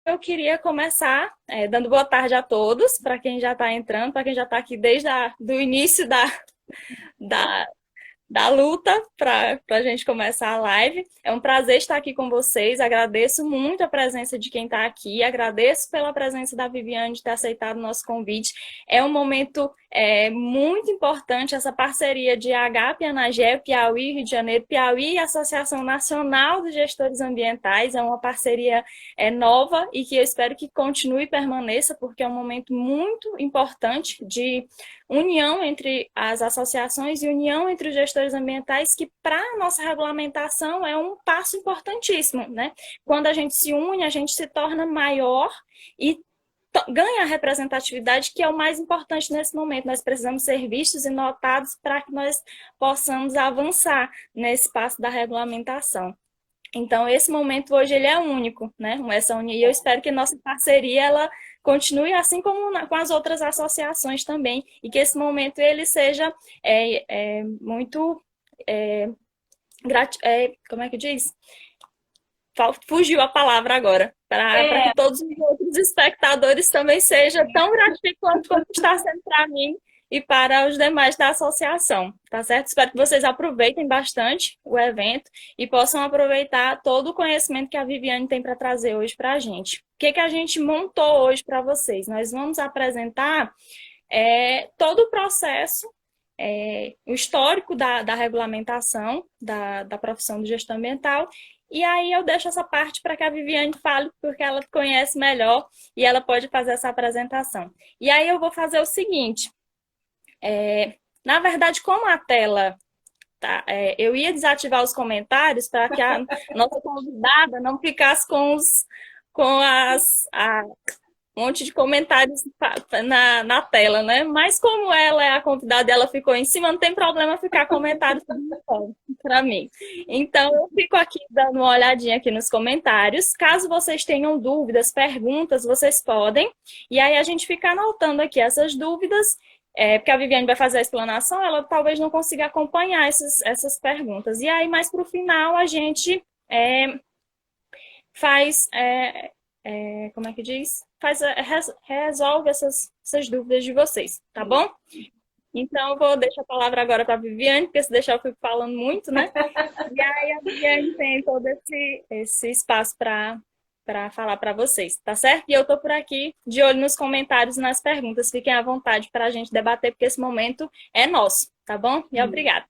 eu queria começar dando boa tarde a todos, para quem já está entrando, para quem já está aqui desde o início da, da luta para a gente começar a live. É um prazer estar aqui com vocês. Agradeço muito a presença de quem está aqui. Agradeço pela presença da Viviane de ter aceitado o nosso convite. É um momento muito importante essa parceria de AGAP, Anagé, Piauí, Rio de Janeiro, Piauí e Associação Nacional dos Gestores Ambientais. É uma parceria nova e que eu espero que continue e permaneça, porque é um momento muito importante de união entre as associações e união entre os gestores ambientais, que para a nossa regulamentação é um passo importantíssimo, né? Quando a gente se une, a gente se torna maior e ganha a representatividade, que é o mais importante nesse momento. Nós precisamos ser vistos e notados para que nós possamos avançar nesse passo da regulamentação. Então, esse momento hoje ele é único, né? E eu espero que nossa parceria ela continue assim como com as outras associações também, e que esse momento ele seja muito como é que diz? Fugiu a palavra agora, para que todos os outros espectadores também seja tão gratificante quanto está sendo para mim e para os demais da associação, tá certo? Espero que vocês aproveitem bastante o evento e possam aproveitar todo o conhecimento que a Viviane tem para trazer hoje para a gente. O que a gente montou hoje para vocês? Nós vamos apresentar todo o processo, o histórico da regulamentação da profissão de gestão ambiental. E aí eu deixo essa parte para que a Viviane fale, porque ela conhece melhor e ela pode fazer essa apresentação. E aí eu vou fazer o seguinte, na verdade, como a tela tá, eu ia desativar os comentários para que a nossa convidada não ficasse com um monte de comentários na tela, né? Mas como ela é a convidada, ela ficou em cima, não tem problema ficar comentários para mim. Então, eu fico aqui dando uma olhadinha aqui nos comentários. Caso vocês tenham dúvidas, perguntas, vocês podem. E aí a gente fica anotando aqui essas dúvidas, porque a Viviane vai fazer a explanação, ela talvez não consiga acompanhar essas perguntas. E aí, mais para o final, a gente faz, como é que diz? Resolve essas dúvidas de vocês, tá bom? Então, eu vou deixar a palavra agora para a Viviane, porque se deixar eu fico falando muito, né? E aí a Viviane tem todo esse espaço para falar para vocês, tá certo? E eu estou por aqui de olho nos comentários e nas perguntas. Fiquem à vontade para a gente debater, porque esse momento é nosso, tá bom? E obrigada.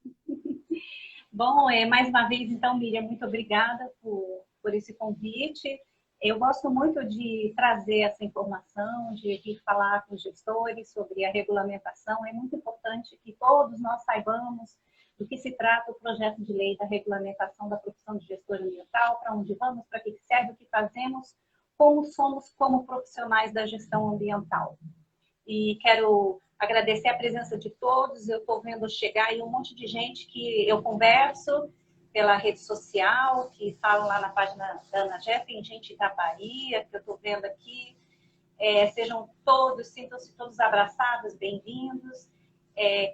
Bom, mais uma vez, então, Miriam, muito obrigada por esse convite. Eu gosto muito de trazer essa informação, de vir falar com os gestores sobre a regulamentação. É muito importante que todos nós saibamos do que se trata o projeto de lei da regulamentação da profissão de gestor ambiental, para onde vamos, para que serve, o que fazemos, como somos como profissionais da gestão ambiental. E quero agradecer a presença de todos. Eu estou vendo chegar aí um monte de gente que eu converso pela rede social, que falam lá na página da Anagé, tem gente da Bahia, que eu estou vendo aqui. Sejam todos, sintam-se todos abraçados, bem-vindos.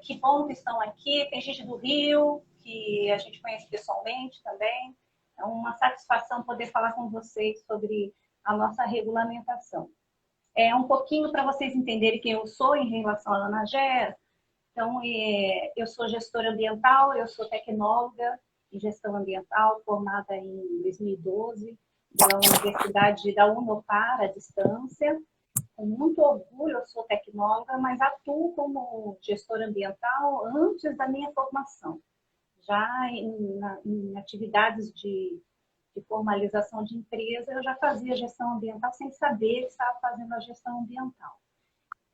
Que bom que estão aqui. Tem gente do Rio, que a gente conhece pessoalmente também. É uma satisfação poder falar com vocês sobre a nossa regulamentação. Um pouquinho para vocês entenderem quem eu sou em relação à Anagé. Então, eu sou gestora ambiental, eu sou tecnóloga em gestão ambiental, formada em 2012 pela Universidade da Unopar, à distância. Com muito orgulho, eu sou tecnóloga, mas atuo como gestora ambiental antes da minha formação, já em atividades de formalização de empresa, eu já fazia gestão ambiental sem saber que estava fazendo a gestão ambiental.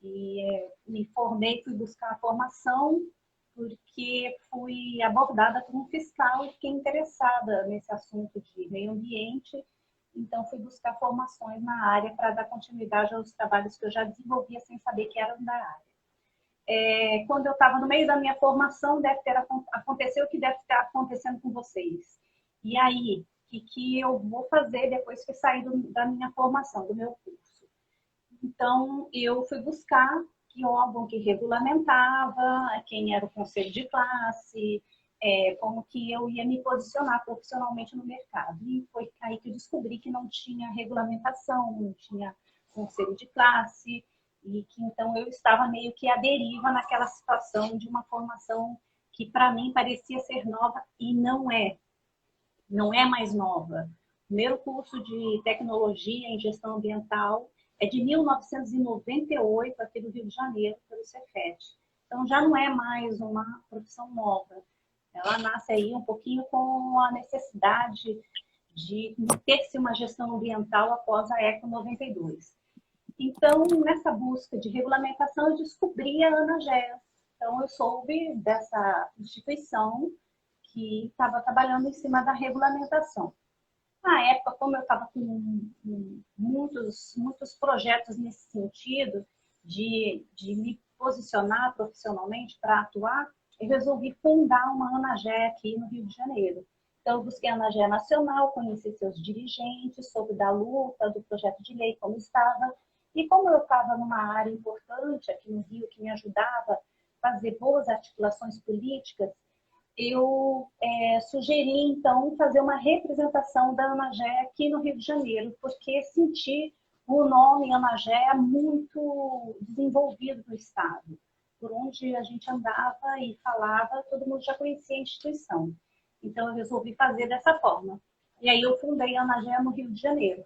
E me formei, fui buscar a formação, porque fui abordada por um fiscal e fiquei interessada nesse assunto de meio ambiente. Então, fui buscar formações na área para dar continuidade aos trabalhos que eu já desenvolvia sem saber que eram da área. Quando eu estava no meio da minha formação, aconteceu o que deve estar acontecendo com vocês. E aí, o que eu vou fazer depois que sair da minha formação, do meu curso? Então, eu fui buscar que órgão que regulamentava, quem era o conselho de classe, como que eu ia me posicionar profissionalmente no mercado. E foi aí que eu descobri que não tinha regulamentação, não tinha conselho de classe, e que então eu estava meio que à deriva naquela situação de uma formação que para mim parecia ser nova e não é mais nova. O primeiro curso de tecnologia em gestão ambiental é de 1998, aqui do Rio de Janeiro, pelo Cefet. Então já não é mais uma profissão nova. Ela nasce aí um pouquinho com a necessidade de ter-se uma gestão ambiental após a ECO 92. Então, nessa busca de regulamentação, eu descobri a ANAGEA. Então, eu soube dessa instituição que estava trabalhando em cima da regulamentação. Na época, como eu estava com muitos projetos nesse sentido, de me posicionar profissionalmente para atuar, eu resolvi fundar uma ANAGEA aqui no Rio de Janeiro. Então, eu busquei a ANAGEA Nacional, conheci seus dirigentes, soube da luta, do projeto de lei, como estava. E como eu estava numa área importante aqui no Rio, que me ajudava a fazer boas articulações políticas, eu sugeri, então, fazer uma representação da ANAGEA aqui no Rio de Janeiro, porque senti o nome ANAGEA muito desenvolvido no Estado. Por onde a gente andava e falava, todo mundo já conhecia a instituição. Então, eu resolvi fazer dessa forma. E aí eu fundei a ANAGEA no Rio de Janeiro.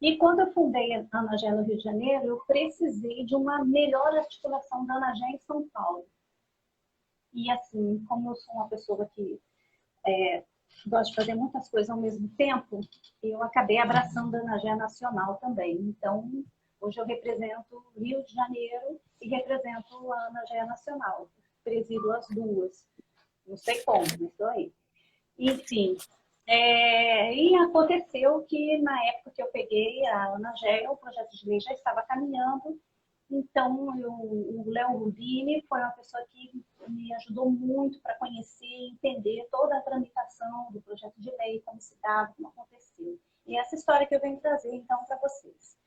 E quando eu fundei a ANAGEA no Rio de Janeiro, eu precisei de uma melhor articulação da ANAGEA em São Paulo. E assim, como eu sou uma pessoa que gosta de fazer muitas coisas ao mesmo tempo, eu acabei abraçando a ANAGEA Nacional também. Então, hoje eu represento o Rio de Janeiro e represento a ANAGEA Nacional. Presido as duas. Não sei como, mas estou aí. Enfim, e aconteceu que na época que eu peguei a ANAGEA, o projeto de lei já estava caminhando. Então, o Léo Rubini foi uma pessoa que me ajudou muito para conhecer e entender toda a tramitação do projeto de lei, como se dava, como aconteceu. E essa história que eu venho trazer, então, para vocês.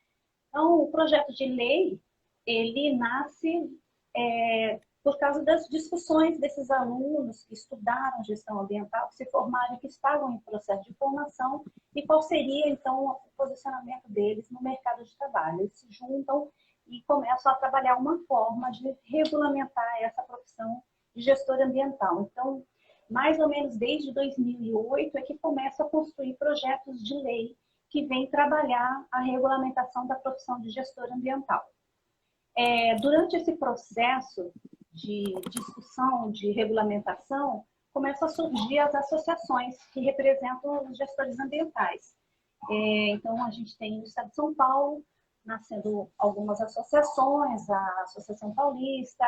Então, o projeto de lei, ele nasce por causa das discussões desses alunos que estudaram gestão ambiental, que se formaram, que estavam em processo de formação, e qual seria, então, o posicionamento deles no mercado de trabalho. Eles se juntam e começam a trabalhar uma forma de regulamentar essa profissão de gestor ambiental. Então, mais ou menos desde 2008 é que começa a construir projetos de lei que vêm trabalhar a regulamentação da profissão de gestor ambiental. Durante esse processo de discussão, de regulamentação, começam a surgir as associações que representam os gestores ambientais. Então, a gente tem no estado de São Paulo, nascendo algumas associações, a Associação Paulista,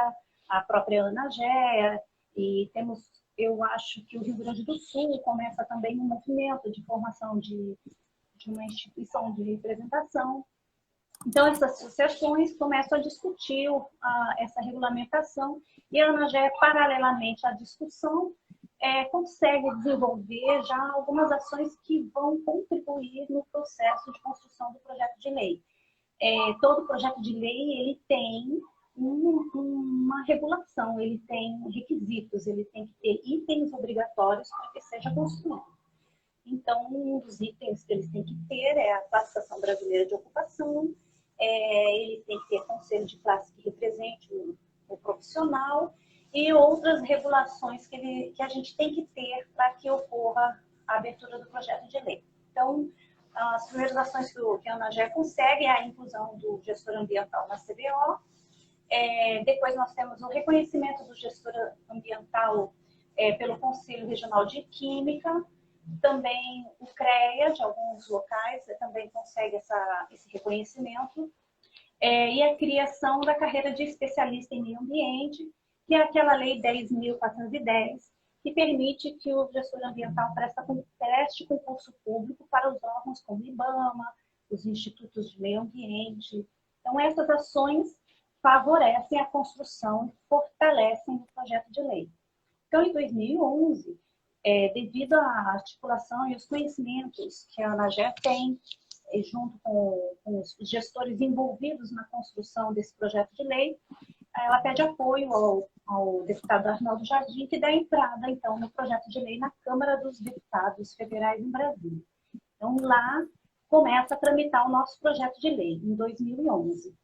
a própria ANAGEA, e temos, eu acho que o Rio Grande do Sul começa também um movimento de formação de uma instituição de representação. Então, essas associações começam a discutir essa regulamentação e a ANAGEA, paralelamente à discussão, consegue desenvolver já algumas ações que vão contribuir no processo de construção do projeto de lei. Todo projeto de lei ele tem uma regulação, ele tem requisitos, ele tem que ter itens obrigatórios para que seja construído. Então, um dos itens que eles têm que ter é a classificação brasileira de ocupação, ele tem que ter conselho de classe que represente o profissional e outras regulações que a gente tem que ter para que ocorra a abertura do projeto de lei. Então, as primeiras ações que a ANAGEA consegue é a inclusão do gestor ambiental na CBO. Depois nós temos o reconhecimento do gestor ambiental pelo Conselho Regional de Química. Também o CREA, de alguns locais, também consegue esse reconhecimento. E a criação da carreira de especialista em meio ambiente, que é aquela lei 10.410, que permite que o gestor ambiental preste concurso público para os órgãos como o IBAMA, os institutos de meio ambiente. Então, essas ações favorecem a construção e fortalecem o projeto de lei. Então, em 2011, devido à articulação e os conhecimentos que a ANAGEA tem, junto com os gestores envolvidos na construção desse projeto de lei, ela pede apoio ao ao deputado Arnaldo Jardim, que dá entrada, então, no projeto de lei na Câmara dos Deputados Federais em Brasília. Então, lá começa a tramitar o nosso projeto de lei, em 2011.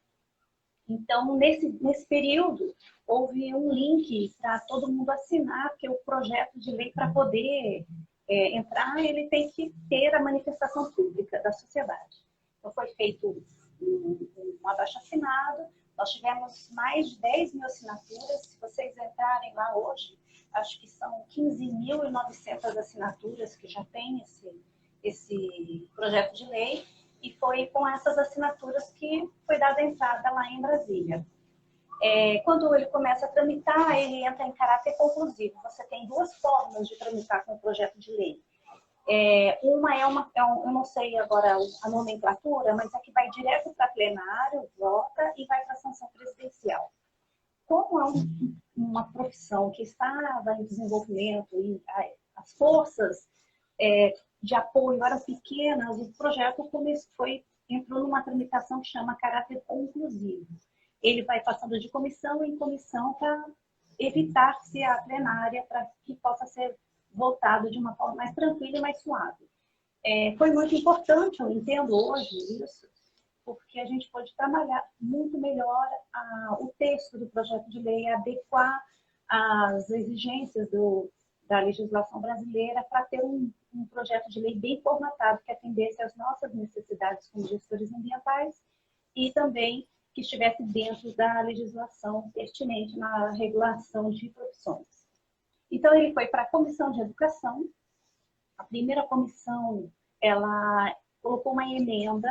Então, nesse período, houve um link para todo mundo assinar, porque o projeto de lei, para poder entrar, ele tem que ter a manifestação pública da sociedade. Então, foi feito um abaixo-assinado, nós tivemos mais de 10 mil assinaturas. Se vocês entrarem lá hoje, acho que são 15.900 assinaturas que já tem esse projeto de lei, e foi com essas assinaturas que foi dada a entrada lá em Brasília. Quando ele começa a tramitar, ele entra em caráter conclusivo. Você tem duas formas de tramitar com o projeto de lei. Uma eu não sei agora a nomenclatura, mas é que vai direto para plenário, vota e vai para a sanção presidencial. Como é uma profissão que estava em desenvolvimento e as forças de apoio eram pequenas, o projeto entrou numa tramitação que chama caráter conclusivo. Ele vai passando de comissão em comissão para evitar-se a plenária, para que possa ser votado de uma forma mais tranquila e mais suave. Foi muito importante, eu entendo hoje isso, porque a gente pode trabalhar muito melhor o texto do projeto de lei, adequar as exigências da legislação brasileira para ter um projeto de lei bem formatado, que atendesse às nossas necessidades como gestores ambientais e também que estivesse dentro da legislação pertinente na regulação de profissões. Então, ele foi para a Comissão de Educação. A primeira comissão, ela colocou uma emenda,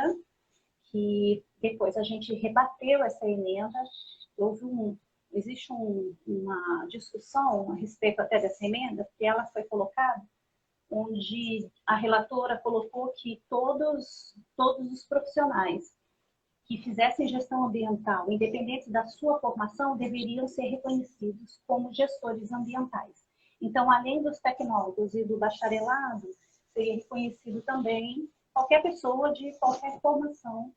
que depois a gente rebateu essa emenda. Existe uma discussão a respeito até dessa emenda, porque ela foi colocada, onde a relatora colocou que todos os profissionais que fizessem gestão ambiental, independente da sua formação, deveriam ser reconhecidos como gestores ambientais. Então, além dos tecnólogos e do bacharelado, seria reconhecido também qualquer pessoa de qualquer formação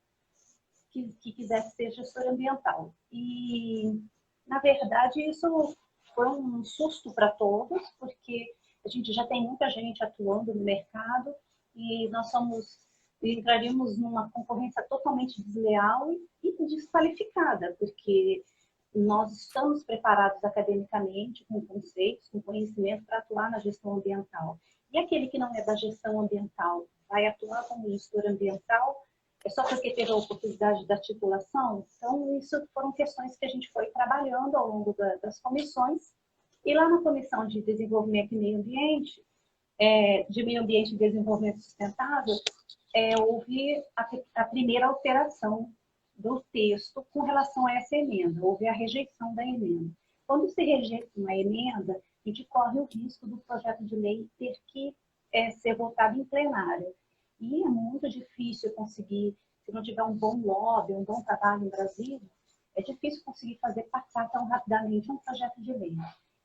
que quisesse ser gestor ambiental. E, na verdade, isso foi um susto para todos, porque a gente já tem muita gente atuando no mercado e nós entraríamos numa concorrência totalmente desleal e desqualificada, porque nós estamos preparados academicamente, com conceitos, com conhecimento para atuar na gestão ambiental. E aquele que não é da gestão ambiental vai atuar como gestor ambiental só porque teve a oportunidade da titulação? Então, isso foram questões que a gente foi trabalhando ao longo das comissões. E lá na Comissão de Desenvolvimento e Meio Ambiente, de Meio Ambiente e Desenvolvimento Sustentável, houve a primeira alteração do texto com relação a essa emenda. Houve a rejeição da emenda. Quando se rejeita uma emenda, a gente corre o risco do projeto de lei ter que ser votado em plenário. E é muito difícil conseguir, se não tiver um bom lobby, um bom trabalho em Brasília, é difícil conseguir fazer passar tão rapidamente um projeto de lei.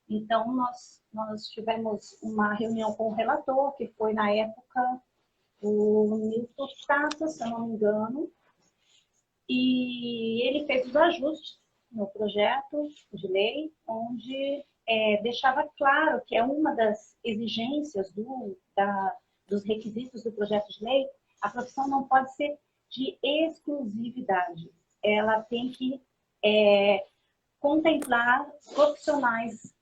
Então, nós tivemos uma reunião com o relator, que foi, na época, o Nilton Tato, se eu não me engano, e ele fez os ajustes no projeto de lei, onde deixava claro que é uma das exigências dos requisitos do projeto de lei, a profissão não pode ser de exclusividade. Ela tem que contemplar profissionais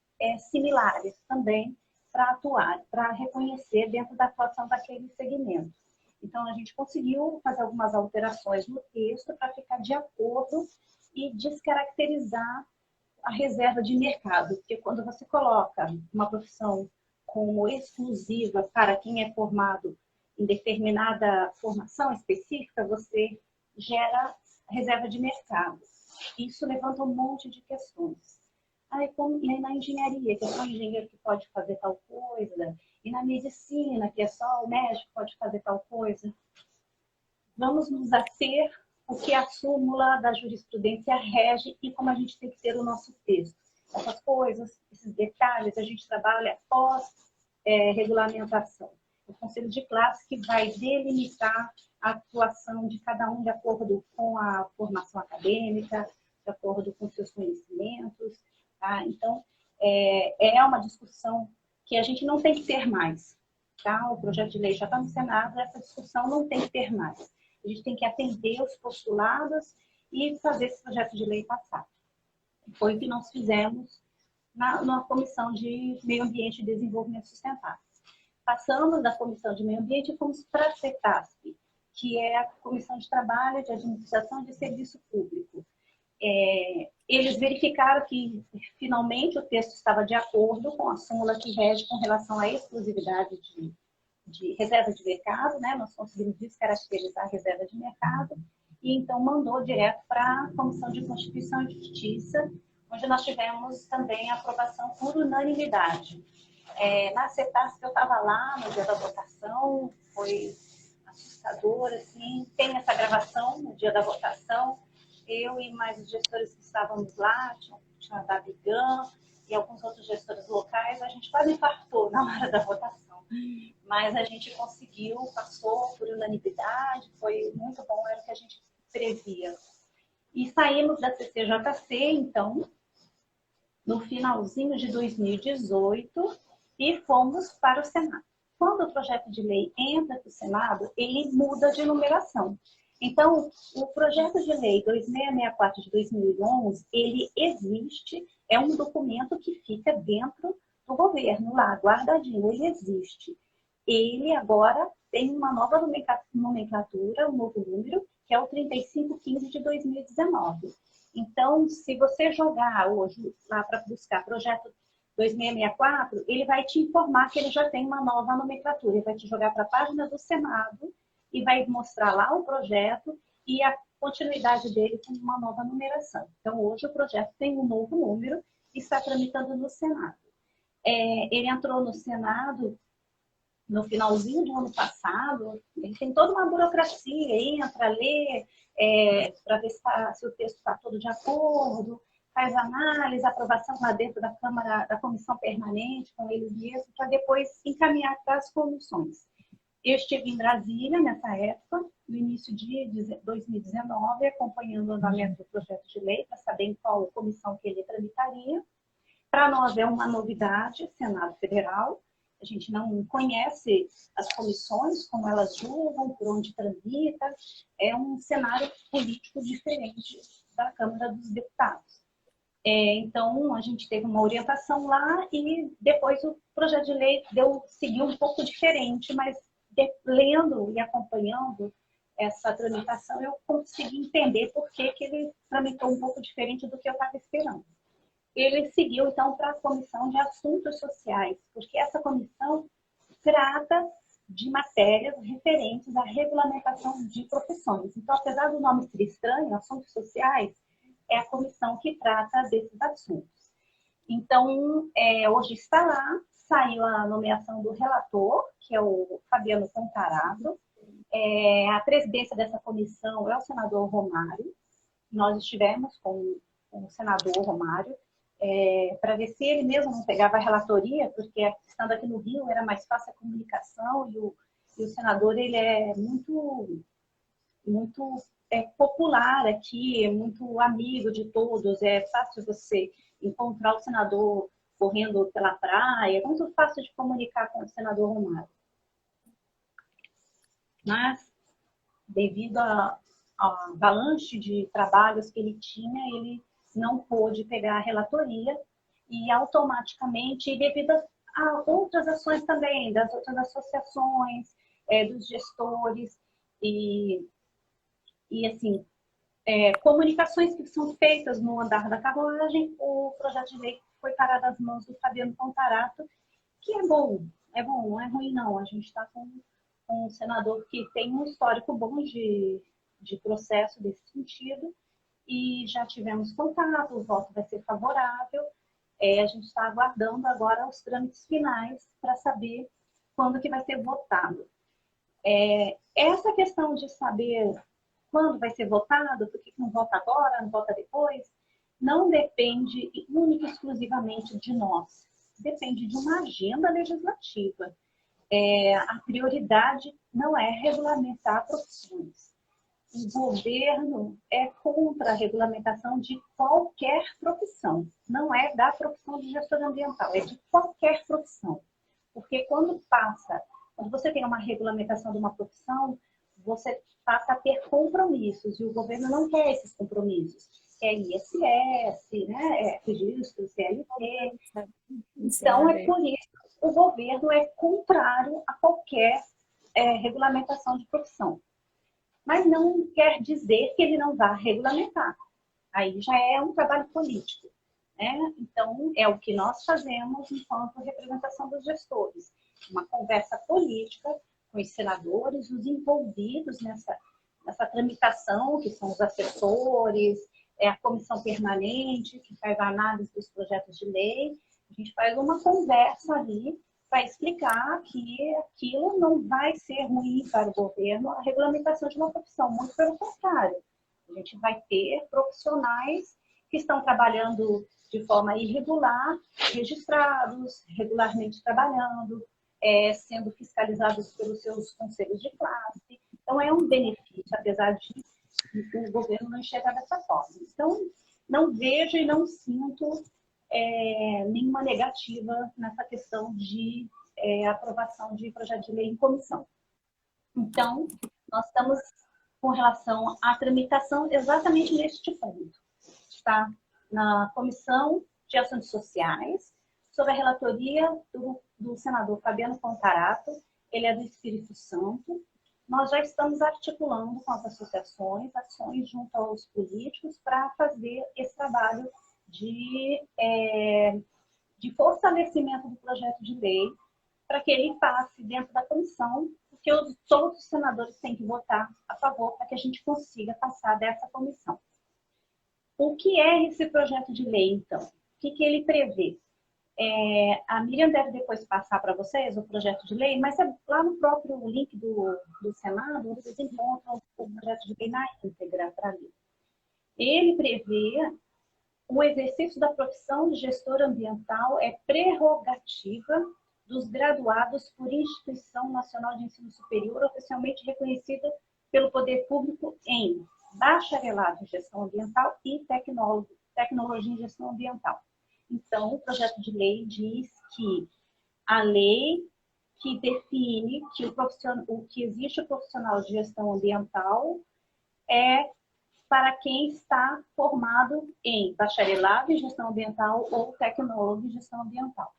similares também para atuar, para reconhecer dentro da atuação daquele segmento. Então, a gente conseguiu fazer algumas alterações no texto para ficar de acordo e descaracterizar a reserva de mercado, porque quando você coloca uma profissão como exclusiva para quem é formado em determinada formação específica, você gera reserva de mercado. Isso levanta um monte de questões. E aí na engenharia, que é só o engenheiro que pode fazer tal coisa, e na medicina, que é só o médico que pode fazer tal coisa. Vamos nos ater o que a súmula da jurisprudência rege e como a gente tem que ter o nosso texto. Essas coisas, esses detalhes, a gente trabalha pós-regulamentação. O Conselho de Classe que vai delimitar a atuação de cada um de acordo com a formação acadêmica, de acordo com seus conhecimentos, Tá? Então, é uma discussão que a gente não tem que ter mais. Tá? O projeto de lei já está no Senado, essa discussão não tem que ter mais. A gente tem que atender os postulados e fazer esse projeto de lei passar. Foi o que nós fizemos na Comissão de Meio Ambiente e Desenvolvimento Sustentável. Passamos da Comissão de Meio Ambiente e fomos para a CETASP, que é a Comissão de Trabalho, de Administração e de Serviço Público. Eles verificaram que, finalmente, o texto estava de acordo com a súmula que rege com relação à exclusividade de reserva de mercado, né? Nós conseguimos descaracterizar a reserva de mercado, e então mandou direto para a Comissão de Constituição e Justiça, onde nós tivemos também a aprovação por unanimidade. Na CETASP, eu estava lá no dia da votação, foi assustador, assim, tem essa gravação no dia da votação. Eu e mais os gestores que estávamos lá, tinha a Dabigan e alguns outros gestores locais, a gente quase infartou na hora da votação. Mas a gente conseguiu, passou por unanimidade, foi muito bom, era o que a gente previa. E saímos da CCJC, então, no finalzinho de 2018, e fomos para o Senado. Quando o projeto de lei entra para o Senado, ele muda de numeração. Então, o projeto de lei 2664 de 2011, ele existe, é um documento que fica dentro do governo, lá, guardadinho, ele existe. Ele agora tem uma nova nomenclatura, um novo número, que é o 3515 de 2019. Então, se você jogar hoje lá para buscar projeto 2664, ele vai te informar que ele já tem uma nova nomenclatura. Ele vai te jogar para a página do Senado e vai mostrar lá o projeto e a continuidade dele com uma nova numeração. Então, hoje o projeto tem um novo número e está tramitando no Senado. Ele entrou no Senado no finalzinho do ano passado. Ele tem toda uma burocracia, entra, lê, para ver se o texto está todo de acordo, faz análise, aprovação lá dentro da Câmara, da Comissão Permanente, com eles mesmos, para depois encaminhar para as comissões. Eu estive em Brasília nessa época, no início de 2019, acompanhando o andamento do projeto de lei, para saber em qual comissão que ele tramitaria. Para nós é uma novidade, Senado Federal. A gente não conhece as comissões, como elas julgam, por onde tramita. É um cenário político diferente da Câmara dos Deputados. Então, a gente teve uma orientação lá e depois o projeto de lei seguiu um pouco diferente, mas lendo e acompanhando essa tramitação, eu consegui entender por que ele tramitou um pouco diferente do que eu estava esperando. Ele seguiu, então, para a Comissão de Assuntos Sociais, porque essa comissão trata de matérias referentes à regulamentação de profissões. Então, apesar do nome ser estranho, Assuntos Sociais, é a comissão que trata desses assuntos. Então, hoje está lá, saiu a nomeação do relator, que é o Fabiano Contarato. A presidência dessa comissão é o senador Romário. Nós estivemos com o senador Romário, para ver se ele mesmo não pegava a relatoria, porque estando aqui no Rio era mais fácil a comunicação, e o senador ele é muito popular aqui, é muito amigo de todos, é fácil você encontrar o senador correndo pela praia, é muito fácil de comunicar com o senador Romário. Mas, devido à avalanche de trabalhos que ele tinha, ele não pôde pegar a relatoria e automaticamente, devido a outras ações também, das outras associações, dos gestores e assim, comunicações que são feitas no andar da carruagem, o projeto de lei foi parar das mãos do Fabiano Contarato, que é bom, não é ruim não. A gente está com um senador que tem um histórico bom de processo desse sentido, e já tivemos contato, o voto vai ser favorável. A gente está aguardando agora os trâmites finais para saber quando que vai ser votado. Essa questão de saber quando vai ser votado, por que não vota agora, não vota depois, não depende única e exclusivamente de nós. Depende de uma agenda legislativa. A prioridade não é regulamentar profissões. o governo é contra a regulamentação de qualquer profissão. Não é da profissão de gestor ambiental, é de qualquer profissão. Porque quando você tem uma regulamentação de uma profissão, você passa a ter compromissos, e o governo não quer esses compromissos. É ISS, né? Registro, CLT. Então, é por isso que o governo é contrário a qualquer regulamentação de profissão. Mas não quer dizer que ele não vá regulamentar. Aí já é um trabalho político, né? Então, é o que nós fazemos enquanto representação dos gestores. Uma conversa política com os senadores, os envolvidos nessa tramitação, que são os assessores, a comissão permanente, que faz a análise dos projetos de lei. A gente faz uma conversa ali para explicar que aquilo não vai ser ruim para o governo, a regulamentação de uma profissão, muito pelo contrário. A gente vai ter profissionais que estão trabalhando de forma irregular, registrados, regularmente trabalhando, sendo fiscalizados pelos seus conselhos de classe. Então, é um benefício, apesar de o governo não enxergar dessa forma. Então, não vejo e não sinto nenhuma negativa nessa questão de aprovação de projeto de lei em comissão. Então, nós estamos com relação à tramitação exatamente neste ponto. Está na Comissão de Ações Sociais, sob a relatoria do senador Fabiano Contarato, ele é do Espírito Santo. Nós já estamos articulando com as associações, ações junto aos políticos para fazer esse trabalho de fortalecimento do projeto de lei, para que ele passe dentro da comissão, porque todos os senadores têm que votar a favor para que a gente consiga passar dessa comissão. O que é esse projeto de lei, então? O que ele prevê? A Miriam deve depois passar para vocês o projeto de lei, mas lá no próprio link do Senado, vocês encontram o projeto de lei na íntegra para ler. Ele prevê o exercício da profissão de gestor ambiental é prerrogativa dos graduados por instituição nacional de ensino superior oficialmente reconhecida pelo poder público em bacharelado em gestão ambiental e tecnologia em gestão ambiental. Então, o projeto de lei diz que a lei que define que o que existe o profissional de gestão ambiental é para quem está formado em bacharelado em gestão ambiental ou tecnólogo em gestão ambiental.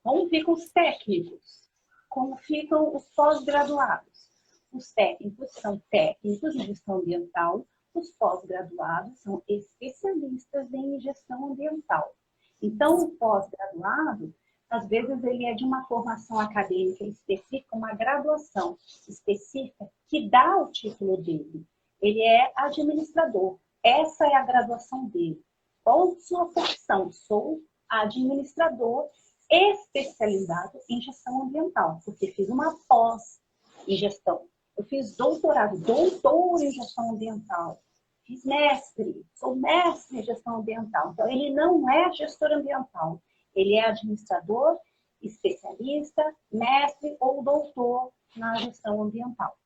Como ficam os técnicos? Como ficam os pós-graduados? Os técnicos são técnicos em gestão ambiental, os pós-graduados são especialistas em gestão ambiental. Então, o pós-graduado, às vezes, ele é de uma formação acadêmica específica, uma graduação específica que dá o título dele. Ele é administrador. Essa é a graduação dele. Qual a sua profissão? Sou administrador especializado em gestão ambiental, porque fiz uma pós em gestão. Eu fiz doutorado, doutor em gestão ambiental. Fiz mestre, sou mestre em gestão ambiental. Então, ele não é gestor ambiental. Ele é administrador, especialista, mestre ou doutor na gestão ambiental.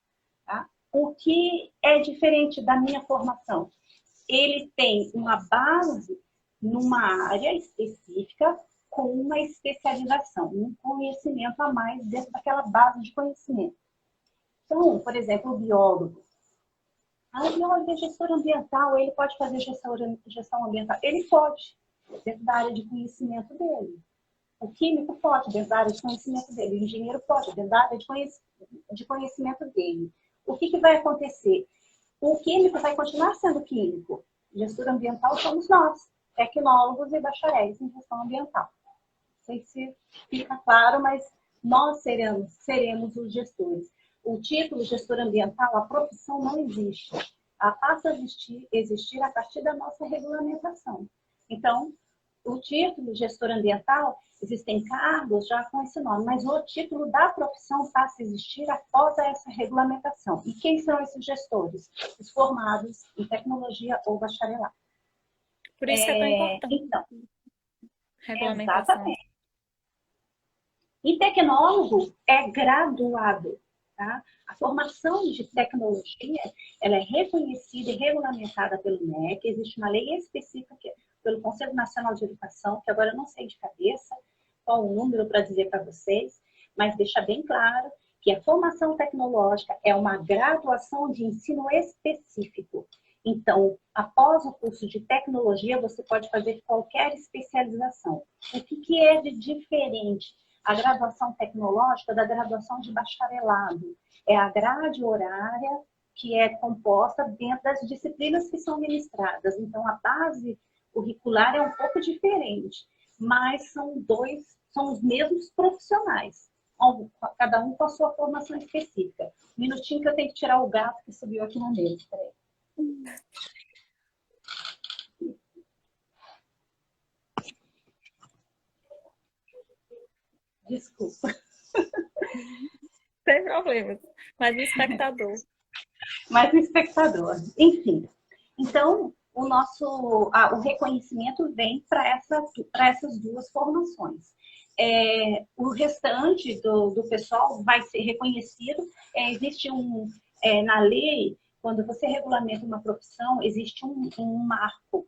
Tá? O que é diferente da minha formação? Ele tem uma base numa área específica com uma especialização, um conhecimento a mais dentro daquela base de conhecimento. Então, por exemplo, o biólogo. O biólogo é gestor ambiental, ele pode fazer gestão ambiental? Ele pode, dentro da área de conhecimento dele. O químico pode, dentro da área de conhecimento dele. O engenheiro pode, dentro da área de conhecimento dele. O que vai acontecer? O químico vai continuar sendo químico. Gestor ambiental somos nós, tecnólogos e bacharéis em gestão ambiental. Não sei se fica claro, mas nós seremos os gestores. O título gestor ambiental, a profissão não existe. Ela passa a existir a partir da nossa regulamentação. Então, o título gestor ambiental, existem cargos já com esse nome, mas o título da profissão passa a existir após essa regulamentação. E quem são esses gestores? Os formados em tecnologia ou bacharelado. Por isso que é tão importante. Então, regulamentação. Exatamente. E tecnólogo é graduado. Tá? A formação de tecnologia, ela é reconhecida e regulamentada pelo MEC, existe uma lei específica pelo Conselho Nacional de Educação, que agora eu não sei de cabeça qual o número para dizer para vocês, mas deixa bem claro que a formação tecnológica é uma graduação de ensino específico. Então, após o curso de tecnologia, você pode fazer qualquer especialização. O que é de diferente a graduação tecnológica da graduação de bacharelado? É a grade horária que é composta dentro das disciplinas que são ministradas. Então, a base curricular é um pouco diferente, mas são os mesmos profissionais, cada um com a sua formação específica. Um minutinho que eu tenho que tirar o gato que subiu aqui na mesa. Peraí. Desculpa. Sem problemas. Mas o espectador. Mas o espectador. Enfim. Então, o reconhecimento vem para essas duas formações. O restante do pessoal vai ser reconhecido. Existe na lei, quando você regulamenta uma profissão, existe um marco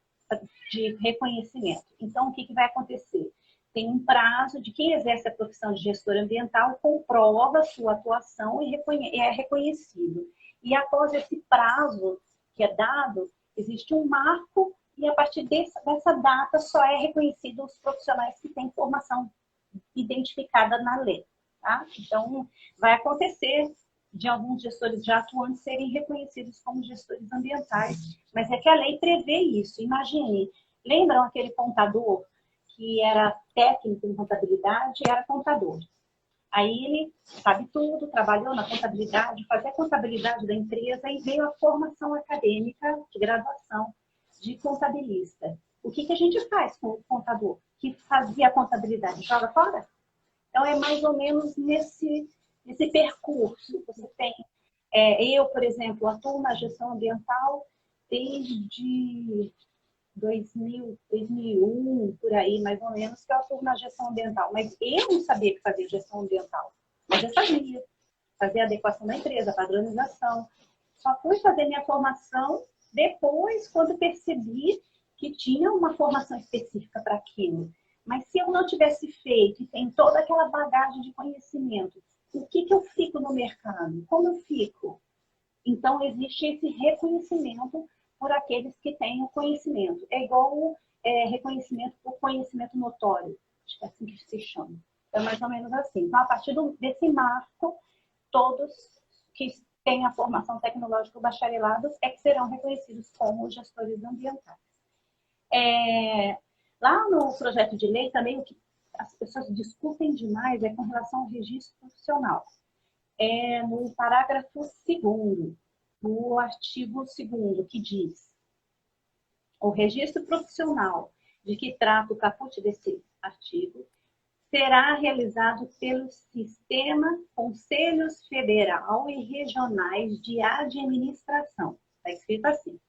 de reconhecimento. Então, o que vai acontecer? Tem um prazo de quem exerce a profissão de gestor ambiental, comprova sua atuação e é reconhecido. E após esse prazo que é dado, existe um marco e a partir dessa data só é reconhecido os profissionais que têm formação identificada na lei. Tá? Então, vai acontecer de alguns gestores já atuantes serem reconhecidos como gestores ambientais, mas é que a lei prevê isso. Imagine, lembram aquele contador que era técnico em contabilidade e era contador? Aí ele sabe tudo, trabalhou na contabilidade, fazia a contabilidade da empresa e veio a formação acadêmica de graduação de contabilista. O que a gente faz com o contador que fazia a contabilidade? Joga fora? Então, é mais ou menos nesse percurso. Você tem, eu, por exemplo, atuo na gestão ambiental desde 2001, por aí, mais ou menos, que eu atuo na gestão ambiental. Mas eu não sabia que fazia gestão ambiental. Mas eu sabia. Fazer a adequação da empresa, padronização. Só fui fazer minha formação depois, quando percebi que tinha uma formação específica para aquilo. Mas se eu não tivesse feito e tem toda aquela bagagem de conhecimento, o que eu fico no mercado? Como eu fico? Então, existe esse reconhecimento por aqueles que têm o conhecimento. É igual reconhecimento por conhecimento notório. Acho que é assim que se chama. É mais ou menos assim. Então, a partir desse marco, todos que têm a formação tecnológica ou bacharelado é que serão reconhecidos como gestores ambientais. Lá no projeto de lei também o que as pessoas discutem demais é com relação ao registro profissional. No parágrafo 2º, no artigo 2º, que diz: o registro profissional de que trata o caput desse artigo será realizado pelo Sistema Conselhos Federal e Regionais de Administração. Está escrito assim: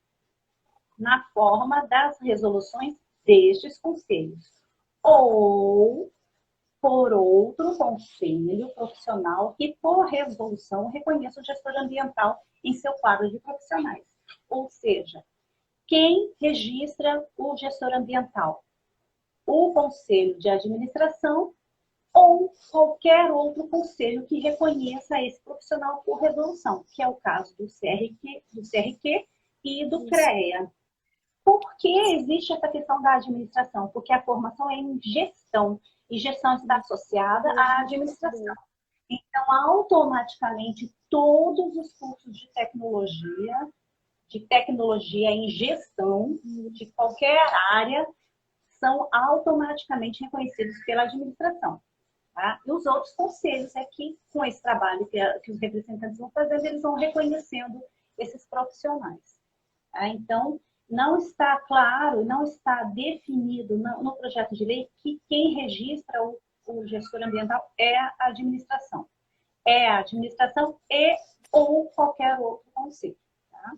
na forma das resoluções destes conselhos, ou por outro conselho profissional que, por resolução, reconheça o gestor ambiental em seu quadro de profissionais. Ou seja, quem registra o gestor ambiental? O conselho de administração ou qualquer outro conselho que reconheça esse profissional por resolução, que é o caso do CRQ e do CREA. Por que existe essa questão da administração? Porque a formação é em gestão, e gestão está associada à administração. Então, automaticamente, todos os cursos de tecnologia em gestão, de qualquer área, são automaticamente reconhecidos pela administração. Tá? E os outros conselhos é que, com esse trabalho que os representantes vão fazendo, eles vão reconhecendo esses profissionais. Tá? Então, não está claro, não está definido no projeto de lei que quem registra o gestor ambiental é a administração. É a administração ou qualquer outro conselho. Tá?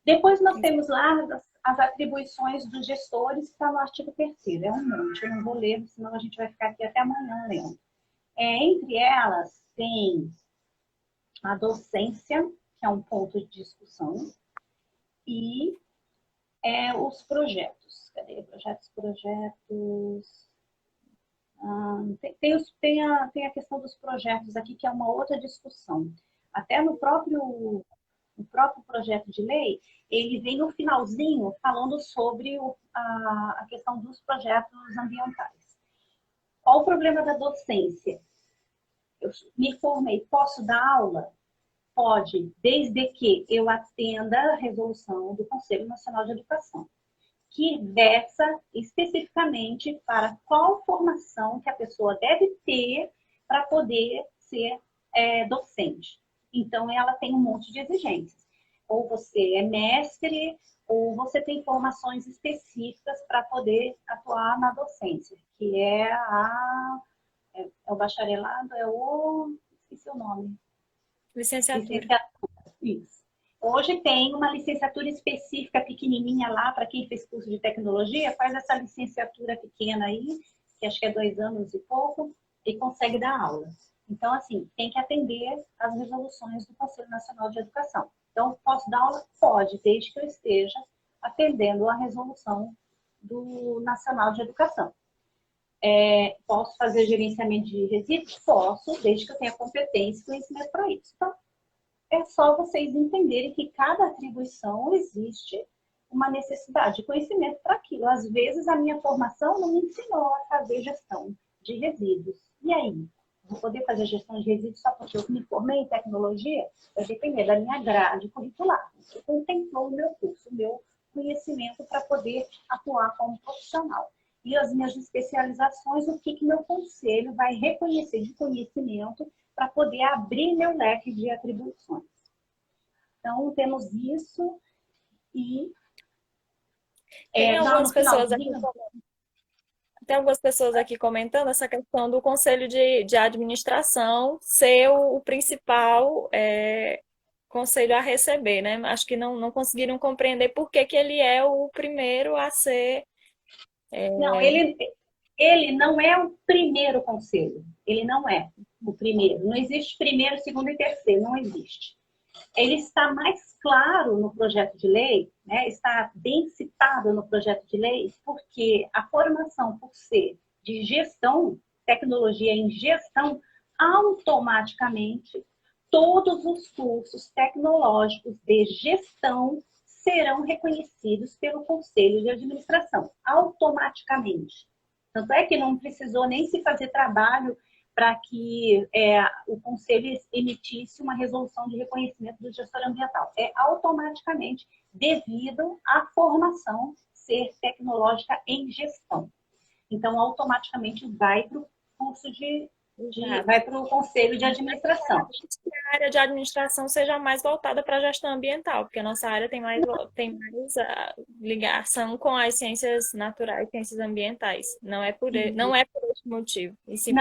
Depois nós temos lá as atribuições dos gestores, que está no artigo 3º. É um monte, eu não vou ler, senão a gente vai ficar aqui até amanhã lendo. Entre elas, tem a docência, que é um ponto de discussão, e os projetos. Cadê? Projetos. Tem a questão dos projetos aqui, que é uma outra discussão. Até no próprio projeto de lei, ele vem no finalzinho falando sobre a questão dos projetos ambientais. Qual o problema da docência? Eu me formei, posso dar aula? Pode, desde que eu atenda a resolução do Conselho Nacional de Educação, que versa especificamente para qual formação que a pessoa deve ter para poder ser docente. Então, ela tem um monte de exigências. Ou você é mestre, ou você tem formações específicas para poder atuar na docência, que é o bacharelado, esqueci o nome. Licenciatura. Isso. Hoje tem uma licenciatura específica pequenininha lá, para quem fez curso de tecnologia, faz essa licenciatura pequena aí, que acho que é 2 anos e pouco, e consegue dar aula. Então, assim, tem que atender às resoluções do Conselho Nacional de Educação. Então, posso dar aula? Pode, desde que eu esteja atendendo a resolução do Nacional de Educação. Posso fazer gerenciamento de resíduos? Posso, desde que eu tenha competência e conhecimento para isso. Então, é só vocês entenderem que cada atribuição existe uma necessidade de conhecimento para aquilo. Às vezes, a minha formação não me ensinou a fazer gestão de resíduos. E aí? Vou poder fazer gestão de resíduos só porque eu me formei em tecnologia? Vai depender da minha grade curricular. Isso contemplou o meu curso, o meu conhecimento para poder atuar como profissional. E as minhas especializações, o que meu conselho vai reconhecer de conhecimento para poder abrir meu leque de atribuições. Então, temos isso e... Tem algumas pessoas aqui comentando essa questão do conselho de administração ser o principal conselho a receber, né? Acho que não conseguiram compreender por que ele é o primeiro a ser... Não, ele não é o primeiro conselho. Ele não é o primeiro. Não existe primeiro, segundo e terceiro. Não existe. Ele está mais claro no projeto de lei, né? Está bem citado no projeto de lei, porque a formação por ser de gestão, tecnologia em gestão, automaticamente todos os cursos tecnológicos de gestão serão reconhecidos pelo Conselho de Administração, automaticamente. Tanto é que não precisou nem se fazer trabalho para que o Conselho emitisse uma resolução de reconhecimento do gestor ambiental. É automaticamente devido à formação ser tecnológica em gestão. Então, automaticamente vai para o curso vai para o Conselho de Administração. Que a área de administração seja mais voltada para a gestão ambiental, porque a nossa área tem mais ligação com as ciências naturais, ciências ambientais. Não é por esse motivo. E sim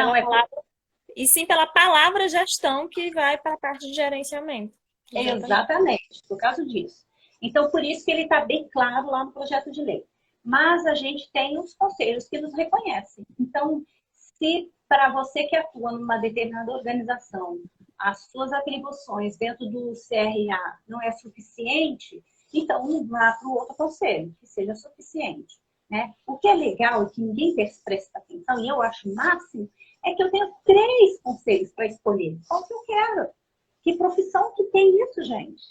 pela palavra gestão que vai para a parte de gerenciamento. Exatamente, por causa disso. Então, por isso que ele está bem claro lá no projeto de lei. Mas a gente tem os conselhos que nos reconhecem. Então, se para você que atua numa determinada organização, as suas atribuições dentro do CRA não é suficiente, então vá para o outro conselho, que seja suficiente. Né? O que é legal e que ninguém presta atenção, e eu acho o máximo, é que eu tenho 3 conselhos para escolher. Qual que eu quero? Que profissão que tem isso, gente?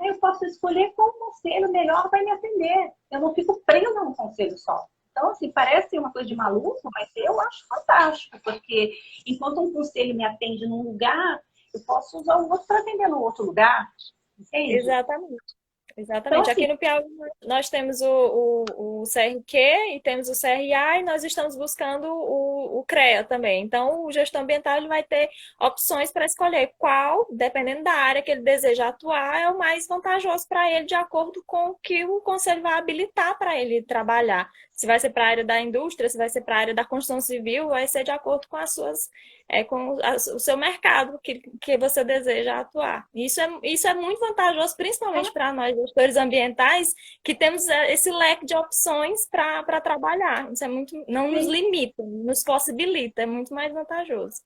Eu posso escolher qual conselho melhor vai me atender. Eu não fico presa num conselho só. Então, assim, parece uma coisa de maluco, mas eu acho fantástico, porque enquanto um conselho me atende num lugar, eu posso usar o outro para atender no outro lugar. Entende? Exatamente. Exatamente. Então, assim, aqui no Piauí nós temos o CRQ e temos o CRA e nós estamos buscando o CREA também. Então, o gestor ambiental ele vai ter opções para escolher qual, dependendo da área que ele deseja atuar, é o mais vantajoso para ele, de acordo com o que o conselho vai habilitar para ele trabalhar. Se vai ser para a área da indústria, se vai ser para a área da construção civil, vai ser de acordo com o seu mercado que você deseja atuar. Isso é muito vantajoso, principalmente para nós, gestores ambientais, que temos esse leque de opções para trabalhar. Isso não nos limita, nos possibilita, é muito mais vantajoso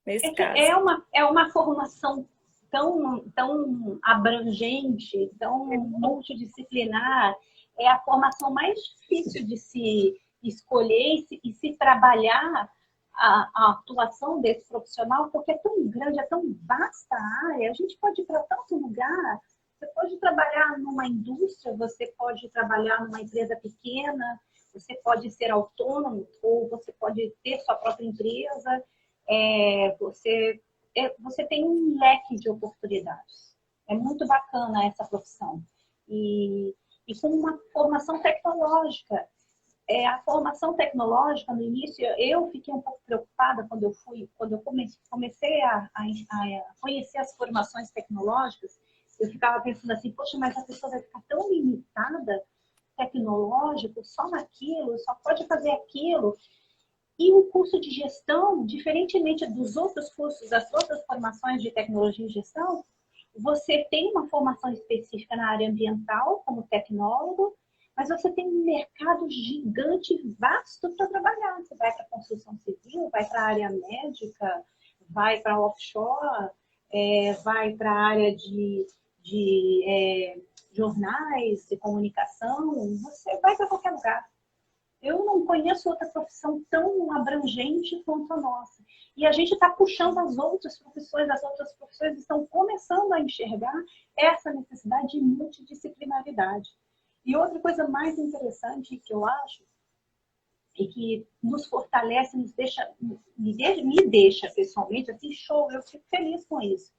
nesse caso. É uma formação tão abrangente, tão multidisciplinar, é a formação mais difícil de se escolher e se trabalhar a atuação desse profissional, porque é tão grande, é tão vasta a área, a gente pode ir para tanto lugar. Você pode trabalhar numa indústria, você pode trabalhar numa empresa pequena, você pode ser autônomo ou você pode ter sua própria empresa. Você tem um leque de oportunidades. É muito bacana essa profissão. E com uma formação tecnológica. A formação tecnológica, no início, eu fiquei um pouco preocupada quando eu comecei a conhecer as formações tecnológicas. Eu ficava pensando assim, poxa, mas a pessoa vai ficar tão limitada, tecnológico, só naquilo, só pode fazer aquilo. E o curso de gestão, diferentemente dos outros cursos, das outras formações de tecnologia e gestão, você tem uma formação específica na área ambiental, como tecnólogo, mas você tem um mercado gigante, vasto para trabalhar. Você vai para a construção civil, vai para a área médica, vai para offshore, vai para a área de jornais, de comunicação, você vai para qualquer lugar. Eu não conheço outra profissão tão abrangente quanto a nossa. E a gente está puxando as outras profissões estão começando a enxergar essa necessidade de multidisciplinaridade. E outra coisa mais interessante que eu acho, e que nos fortalece, me deixa pessoalmente assim, show, eu fico feliz com isso.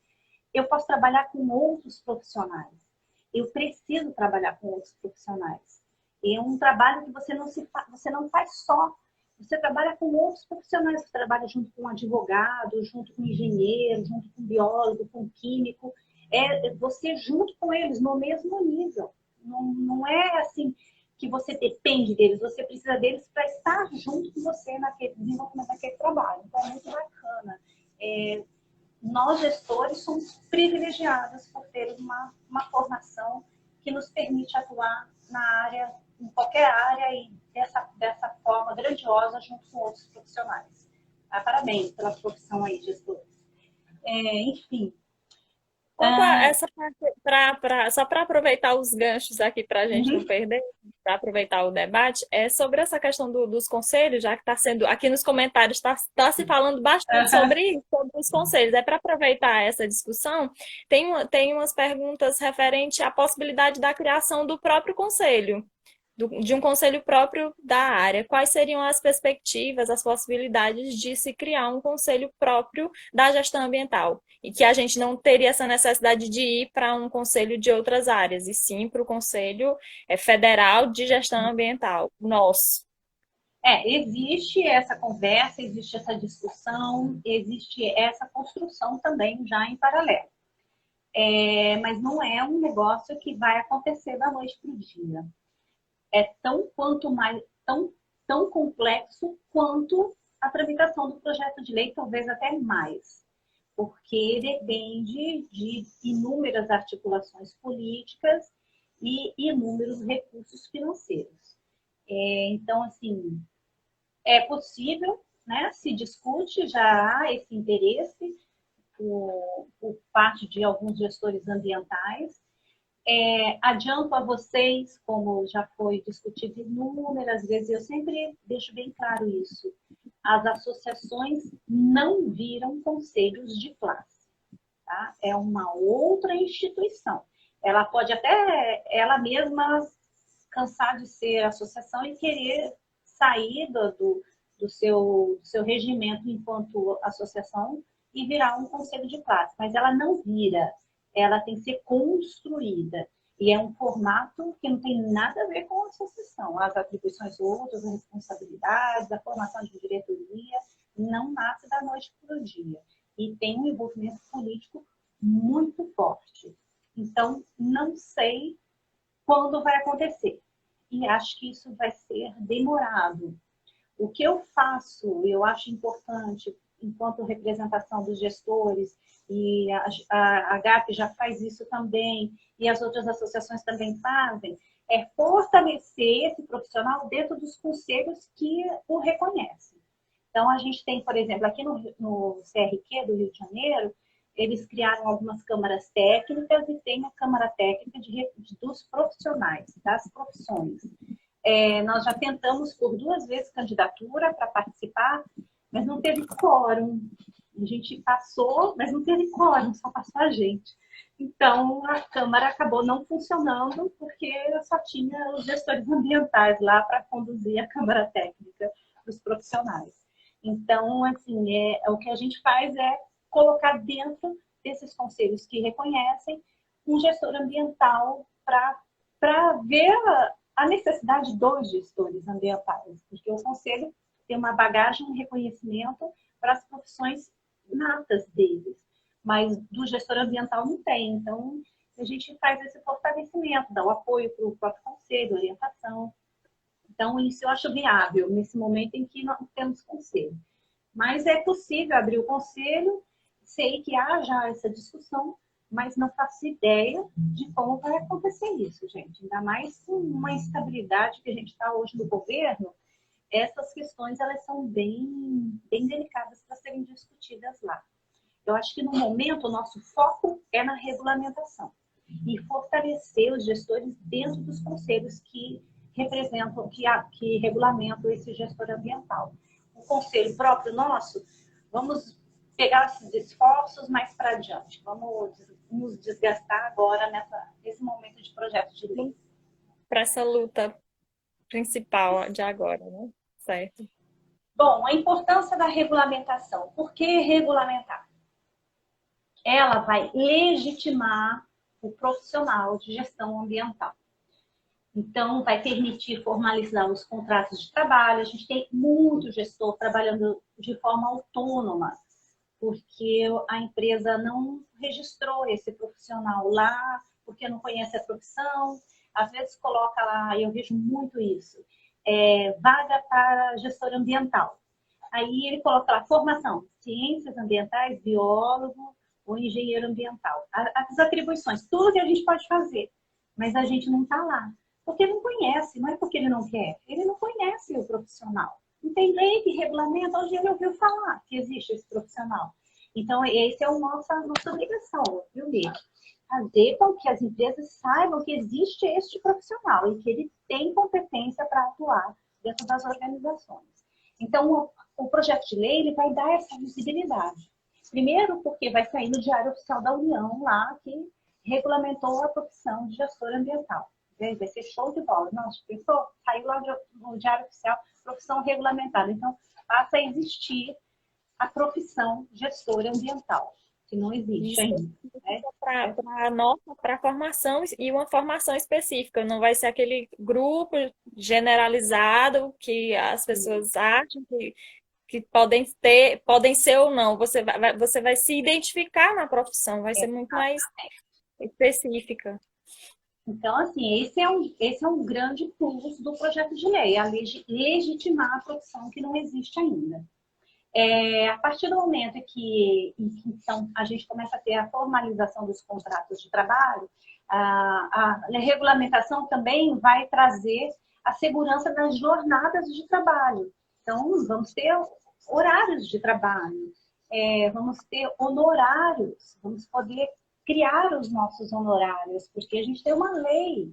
Eu posso trabalhar com outros profissionais. Eu preciso trabalhar com outros profissionais. É um trabalho que você não faz só. Você trabalha com outros profissionais. Você trabalha junto com um advogado, junto com um engenheiro, junto com um biólogo, com um químico. Você junto com eles no mesmo nível. Não é assim que você depende deles. Você precisa deles para estar junto com você naquele desenvolvimento daquele trabalho. Então é muito bacana. Nós, gestores, somos privilegiados por ter uma formação que nos permite atuar na área, em qualquer área e dessa forma grandiosa junto com outros profissionais. Parabéns pela profissão aí, gestores. Enfim. Essa parte, só para aproveitar os ganchos aqui para a gente não perder, para aproveitar o debate, é sobre essa questão dos conselhos, já que está sendo, aqui nos comentários está se falando bastante sobre os conselhos. É para aproveitar essa discussão, tem umas perguntas referentes à possibilidade da criação do próprio conselho. De um conselho próprio da área. Quais seriam as perspectivas, as possibilidades de se criar um conselho próprio da gestão ambiental? E que a gente não teria essa necessidade de ir para um conselho de outras áreas, e sim para o Conselho Federal de Gestão Ambiental, nosso. Existe essa conversa, existe essa discussão, existe essa construção também já em paralelo. Mas não é um negócio que vai acontecer da noite para o dia. É tão complexo quanto a tramitação do projeto de lei, talvez até mais, porque depende de inúmeras articulações políticas e inúmeros recursos financeiros. Então, assim, é possível, né? Se discute, já há esse interesse por parte de alguns gestores ambientais. Adianto a vocês, como já foi discutido inúmeras vezes, eu sempre deixo bem claro isso. As associações não viram conselhos de classe. Tá? É uma outra instituição. Ela pode até, ela mesma, cansar de ser associação e querer sair do seu regimento enquanto associação e virar um conselho de classe. Mas ela não vira. Ela tem que ser construída. E é um formato que não tem nada a ver com a associação. As atribuições outras, as responsabilidades, a formação de diretoria, não nasce da noite para o dia. E tem um envolvimento político muito forte. Então, não sei quando vai acontecer. E acho que isso vai ser demorado. O que eu faço, eu acho importante, enquanto representação dos gestores, e a GAP já faz isso também, e as outras associações também fazem, é fortalecer esse profissional dentro dos conselhos que o reconhecem. Então, a gente tem, por exemplo, aqui no CRQ do Rio de Janeiro, eles criaram algumas câmaras técnicas e tem a Câmara Técnica dos profissionais, das profissões. Nós já tentamos por 2 vezes candidatura para participar, mas não teve quórum. A gente passou, mas não teve quórum, só passou a gente. Então, a Câmara acabou não funcionando porque só tinha os gestores ambientais lá para conduzir a Câmara Técnica dos profissionais. Então, assim, o que a gente faz é colocar dentro desses conselhos que reconhecem um gestor ambiental para ver a necessidade dos gestores ambientais, porque o conselho tem uma bagagem e reconhecimento para as profissões natas deles, mas do gestor ambiental não tem. Então, a gente faz esse fortalecimento, dá o apoio para o próprio conselho, orientação. Então, isso eu acho viável nesse momento em que nós temos conselho. Mas é possível abrir o conselho, sei que há já essa discussão, mas não faço ideia de como vai acontecer isso, gente. Ainda mais com uma instabilidade que a gente está hoje no governo, essas questões elas são bem delicadas para serem discutidas lá. Eu acho que no momento o nosso foco é na regulamentação e fortalecer os gestores dentro dos conselhos que representam, que regulamentam esse gestor ambiental. O conselho próprio nosso, vamos pegar esses esforços mais para adiante. Vamos nos desgastar agora nesse momento de projeto de lei. Para essa luta principal de agora, né? Certo. Bom, a importância da regulamentação. Por que regulamentar? Ela vai legitimar o profissional de gestão ambiental. Então, vai permitir formalizar os contratos de trabalho. A gente tem muito gestor trabalhando de forma autônoma, porque a empresa não registrou esse profissional lá, porque não conhece a profissão. Às vezes coloca lá, eu vejo muito isso, vaga para gestor ambiental. Aí ele coloca lá, formação, ciências ambientais, biólogo ou engenheiro ambiental. As atribuições, tudo que a gente pode fazer, mas a gente não está lá. Porque não conhece, não é porque ele não quer, ele não conhece o profissional. Não tem lei que regulamenta, hoje ele ouviu falar que existe esse profissional. Então, essa é a nossa obrigação, viu, Bia? Fazer com que as empresas saibam que existe este profissional e que ele tem competência para atuar dentro das organizações. Então, o projeto de lei ele vai dar essa visibilidade. Primeiro, porque vai sair no Diário Oficial da União, lá, que regulamentou a profissão de gestor ambiental. Vai ser show de bola. Nossa, pensou? Saiu lá no Diário Oficial, profissão regulamentada. Então, passa a existir a profissão gestora ambiental, que não existe ainda. Né? Para a formação e uma formação específica. Não vai ser aquele grupo generalizado que as pessoas acham que podem ser ou não. Você vai se identificar na profissão, vai ser muito mais específica. Então, assim, esse é um grande plus do projeto de lei, a legitimar a profissão que não existe ainda. A partir do momento que então, a gente começa a ter a formalização dos contratos de trabalho, a regulamentação também vai trazer a segurança das jornadas de trabalho. Então, vamos ter horários de trabalho, vamos ter honorários, vamos poder criar os nossos honorários, porque a gente tem uma lei,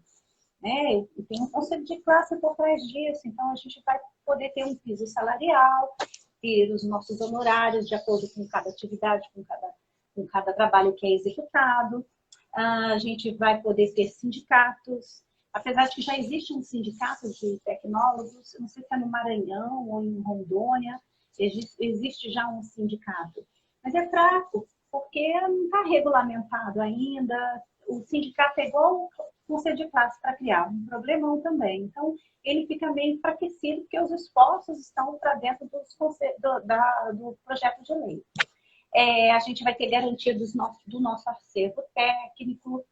né? E tem um conselho de classe por trás disso, então a gente vai poder ter um piso salarial, ter os nossos honorários de acordo com cada atividade, com cada trabalho que é executado. A gente vai poder ter sindicatos, apesar de que já existe um sindicato de tecnólogos, não sei se é no Maranhão ou em Rondônia, existe já um sindicato, mas é fraco, porque não está regulamentado ainda. O sindicato é igual o conselho de classe para criar, um problemão também. Então, ele fica meio enfraquecido, porque os esforços estão para dentro do projeto de lei. A gente vai ter garantia do nosso acervo técnico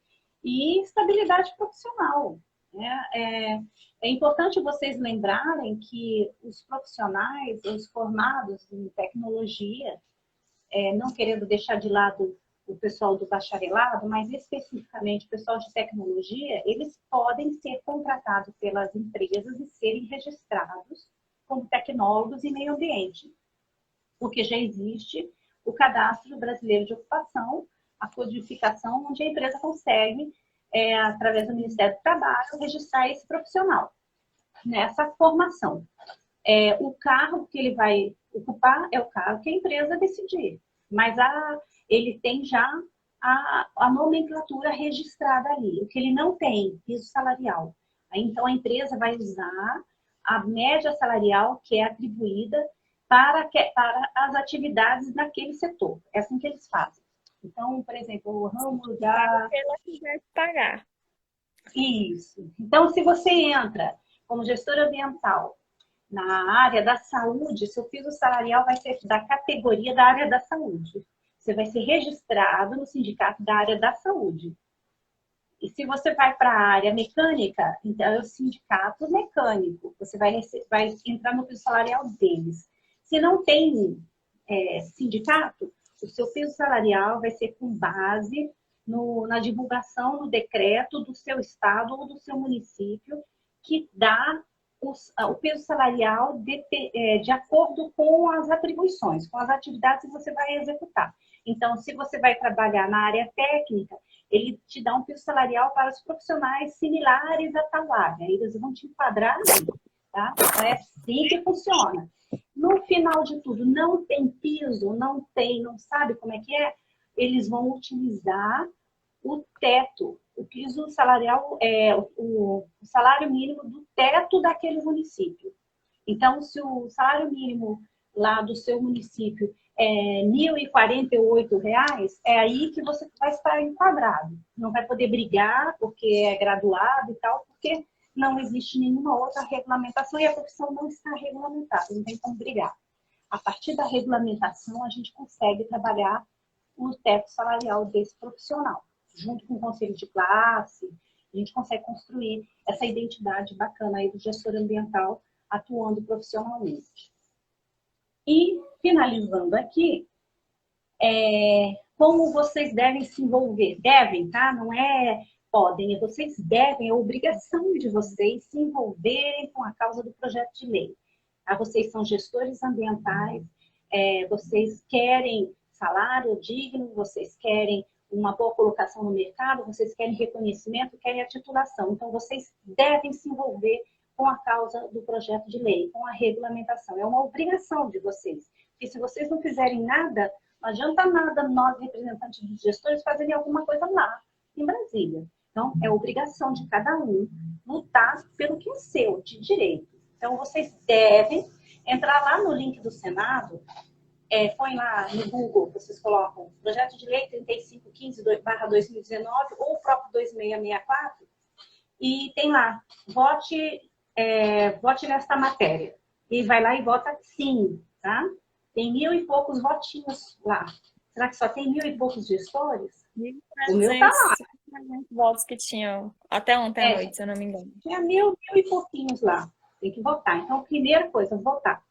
e estabilidade profissional. Né? É importante vocês lembrarem que os profissionais, os formados em tecnologia, não querendo deixar de lado o pessoal do bacharelado, mas especificamente o pessoal de tecnologia, eles podem ser contratados pelas empresas e serem registrados como tecnólogos em meio ambiente, porque já existe o Cadastro Brasileiro de Ocupação, a codificação, onde a empresa consegue, através do Ministério do Trabalho, registrar esse profissional nessa formação. O cargo que ele vai ocupar é o cargo que a empresa decidir, mas ele tem já a nomenclatura registrada ali. O que ele não tem, piso salarial. Então, a empresa vai usar a média salarial que é atribuída para as atividades naquele setor. É assim que eles fazem. Então, por exemplo, o ramo da... Se ela quiser pagar. Isso. Então, se você entra como gestor ambiental na área da saúde, seu piso salarial vai ser da categoria da área da saúde. Você vai ser registrado no sindicato da área da saúde. E se você vai para a área mecânica, então é o sindicato mecânico. Você vai entrar no piso salarial deles. Se não tem sindicato, o seu piso salarial vai ser com base na divulgação do decreto do seu estado ou do seu município, que dá o peso salarial de acordo com as atribuições, com as atividades que você vai executar. Então, se você vai trabalhar na área técnica, ele te dá um piso salarial para os profissionais similares a tal área. Eles vão te enquadrar ali, tá? Então, é assim que funciona. No final de tudo, não tem piso, não sabe como é que é? Eles vão utilizar o teto. O piso salarial é o salário mínimo do teto daquele município. Então, se o salário mínimo lá do seu município é R$ 1.048, é aí que você vai estar enquadrado. Não vai poder brigar porque é graduado e tal, porque não existe nenhuma outra regulamentação e a profissão não está regulamentada, não tem como brigar. A partir da regulamentação, a gente consegue trabalhar o teto salarial desse profissional. Junto com o conselho de classe, a gente consegue construir essa identidade bacana aí do gestor ambiental atuando profissionalmente. E, finalizando aqui, como vocês devem se envolver? Devem, tá? Não é podem, vocês devem, é obrigação de vocês se envolverem com a causa do projeto de lei. Tá? Vocês são gestores ambientais, vocês querem salário digno, vocês querem uma boa colocação no mercado, vocês querem reconhecimento, querem a titulação. Então, vocês devem se envolver com a causa do projeto de lei, com a regulamentação. É uma obrigação de vocês. E se vocês não fizerem nada, não adianta nada nós, representantes dos gestores, fazerem alguma coisa lá, em Brasília. Então, é obrigação de cada um lutar pelo que é seu, de direito. Então, vocês devem entrar lá no link do Senado, põe lá no Google, vocês colocam Projeto de Lei 3515/2019 ou o próprio 2664, e tem lá, vote nesta matéria. E vai lá e vota sim, tá? Tem 1.000 e poucos votinhos lá. Será que só tem 1.000 e poucos gestores? 1.300 O meu tá lá. votos que tinham até ontem à noite, se eu não me engano. Tinha 1.000 e pouquinhos lá. Tem que votar. Então, primeira coisa, votar.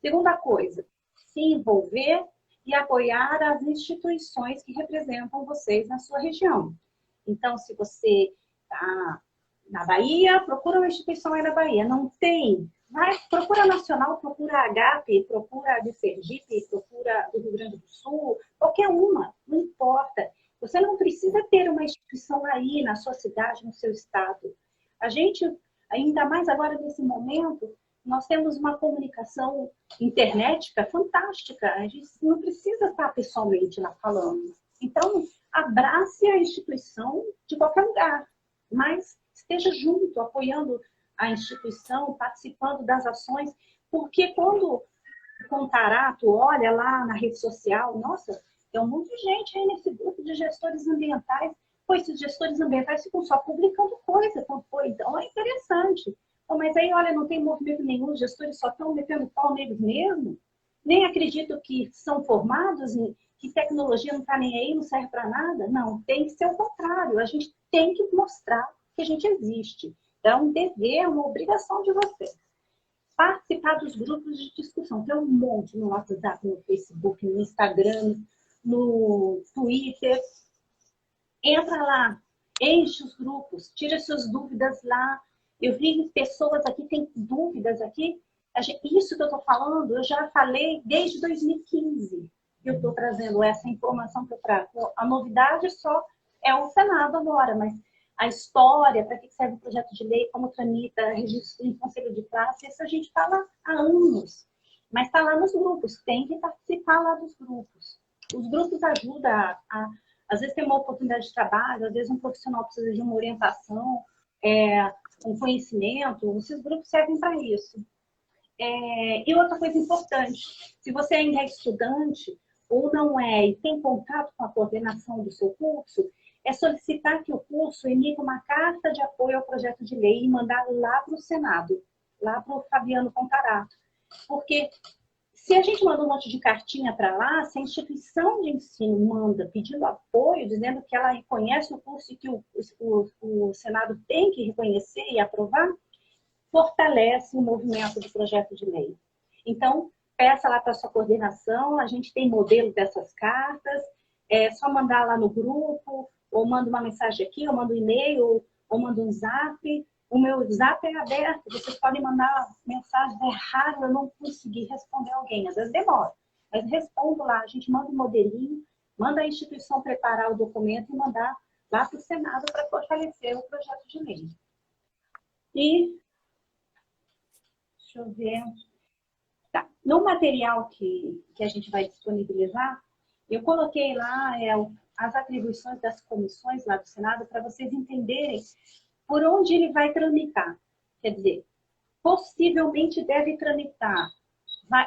Segunda coisa, se envolver e apoiar as instituições que representam vocês na sua região. Então, se você está na Bahia, procura uma instituição aí na Bahia. Não tem? Procura nacional, procura a AGAP, procura a de Sergipe, procura do Rio Grande do Sul, qualquer uma, não importa. Você não precisa ter uma instituição aí na sua cidade, no seu estado. A gente, ainda mais agora nesse momento, nós temos uma comunicação internética fantástica. A gente não precisa estar pessoalmente lá falando. Então, abrace a instituição de qualquer lugar, mas esteja junto, apoiando a instituição, participando das ações, porque quando o Contarato olha lá na rede social, nossa, tem um monte de gente aí nesse grupo de gestores ambientais, pois esses gestores ambientais ficam só publicando coisa, então é interessante. Mas aí, olha, não tem movimento nenhum, os gestores só estão metendo pau neles mesmo, nem acredito que são formados, que tecnologia não está nem aí, não serve para nada. Não, tem que ser o contrário, a gente tem que mostrar que a gente existe. É um dever, é uma obrigação de vocês. Participar dos grupos de discussão. Tem um monte no WhatsApp, no Facebook, no Instagram, no Twitter. Entra lá, enche os grupos, tira suas dúvidas lá. Eu vi pessoas aqui, tem dúvidas aqui. Isso que eu estou falando, eu já falei desde 2015. eu estou trazendo essa informação que eu trago. A novidade só é o Senado agora, mas a história, para que serve o projeto de lei, como tramita, registro em conselho de classe, isso a gente fala há anos. Mas está lá nos grupos, tem que participar lá dos grupos. Os grupos ajudam às vezes tem uma oportunidade de trabalho, às vezes um profissional precisa de uma orientação, um conhecimento, esses grupos servem para isso. E outra coisa importante, se você ainda é estudante ou não é e tem contato com a coordenação do seu curso, é solicitar que o curso emita uma carta de apoio ao projeto de lei e mandar lá para o Senado, lá para o Fabiano Contarato. Porque se a gente manda um monte de cartinha para lá, se a instituição de ensino manda pedindo apoio, dizendo que ela reconhece o curso e que o Senado tem que reconhecer e aprovar, fortalece o movimento do projeto de lei. Então, peça lá para a sua coordenação, a gente tem modelo dessas cartas, é só mandar lá no grupo, ou manda uma mensagem aqui, ou manda um e-mail, ou manda um zap. O meu zap é aberto, vocês podem mandar mensagem, é raro eu não conseguir responder alguém, às vezes demora, mas respondo lá, a gente manda um modelinho, manda a instituição preparar o documento e mandar lá para o Senado para fortalecer o projeto de lei. E deixa eu ver. Tá. No material que a gente vai disponibilizar, eu coloquei lá as atribuições das comissões lá do Senado para vocês entenderem por onde ele vai tramitar. Quer dizer, possivelmente deve tramitar,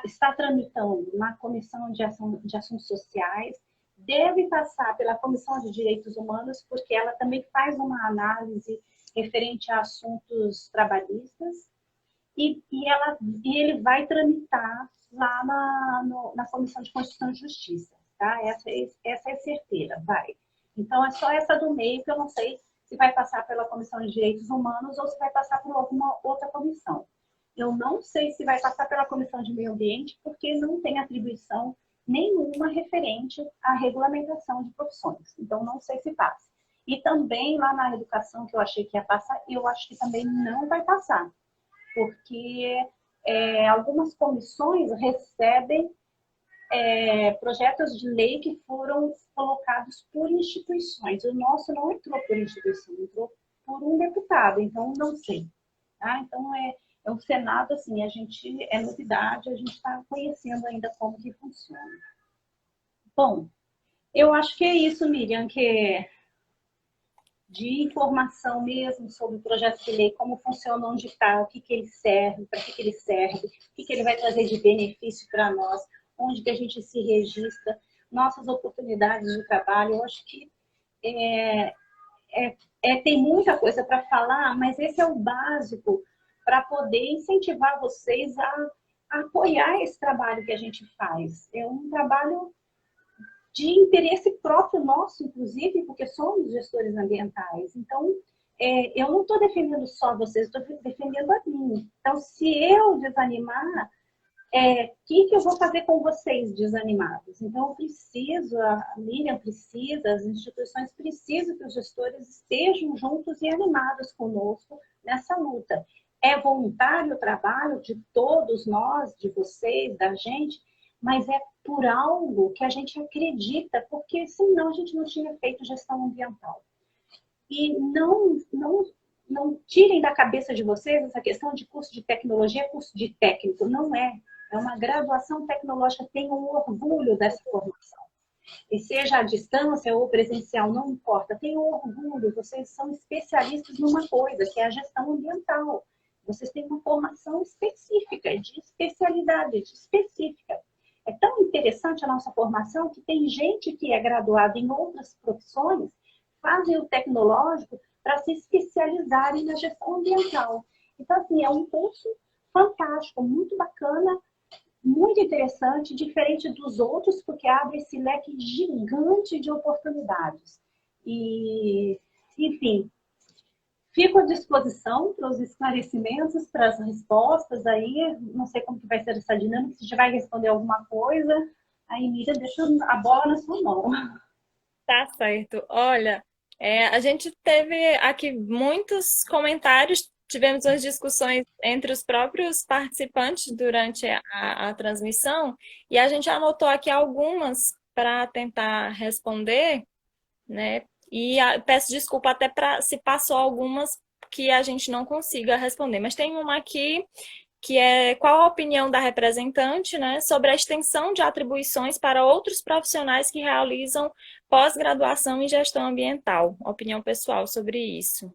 está tramitando na Comissão de Assuntos Sociais, deve passar pela Comissão de Direitos Humanos, porque ela também faz uma análise referente a assuntos trabalhistas, e ele vai tramitar lá na Comissão de Constituição e Justiça. Tá? Essa é certeira, vai. Então, é só essa do meio que eu não sei se vai passar pela Comissão de Direitos Humanos ou se vai passar por alguma outra comissão. Eu não sei se vai passar pela Comissão de Meio Ambiente, porque não tem atribuição nenhuma referente à regulamentação de profissões. Então, não sei se passa. E também lá na educação, que eu achei que ia passar, eu acho que também não vai passar, porque algumas comissões recebem projetos de lei que foram colocados por instituições. O nosso não entrou por instituição, entrou por um deputado, então não sei. Tá? Então, o Senado, assim, é novidade, a gente está conhecendo ainda como que funciona. Bom, eu acho que é isso, Miriam, que de informação mesmo sobre o projeto de lei, como funciona, onde está, o que ele serve, para que ele serve, o que ele vai trazer de benefício para nós, onde que a gente se registra, nossas oportunidades de trabalho. Eu acho que tem muita coisa para falar, mas esse é o básico para poder incentivar vocês a apoiar esse trabalho que a gente faz. É um trabalho de interesse próprio nosso, inclusive, porque somos gestores ambientais. Então, eu não estou defendendo só vocês, estou defendendo a mim. Então, se eu desanimar, o que eu vou fazer com vocês desanimados? Então, eu preciso, a Miriam precisa, as instituições precisam que os gestores estejam juntos e animados conosco nessa luta. É voluntário o trabalho de todos nós, de vocês, da gente, mas é por algo que a gente acredita, porque senão a gente não tinha feito gestão ambiental. E não tirem da cabeça de vocês essa questão de curso de tecnologia, curso de técnico. Não é. É uma graduação tecnológica, tenham orgulho dessa formação. E seja à distância ou presencial, não importa, tenham orgulho, vocês são especialistas numa coisa, que é a gestão ambiental. Vocês têm uma formação específica, de especialidade específica. É tão interessante a nossa formação que tem gente que é graduada em outras profissões, fazem o tecnológico para se especializarem na gestão ambiental. Então, assim, é um curso fantástico, muito bacana, muito interessante, diferente dos outros, porque abre esse leque gigante de oportunidades. E, enfim, fico à disposição para os esclarecimentos, para as respostas aí. Não sei como que vai ser essa dinâmica, se já vai responder alguma coisa. Aí, Miriam, deixa a bola na sua mão. Tá certo. Olha, a gente teve aqui muitos comentários tivemos umas discussões entre os próprios participantes durante a transmissão e a gente anotou aqui algumas para tentar responder, né? E peço desculpa até se passou algumas que a gente não consiga responder, mas tem uma aqui que é qual a opinião da representante, né, sobre a extensão de atribuições para outros profissionais que realizam pós-graduação em gestão ambiental. Opinião pessoal sobre isso.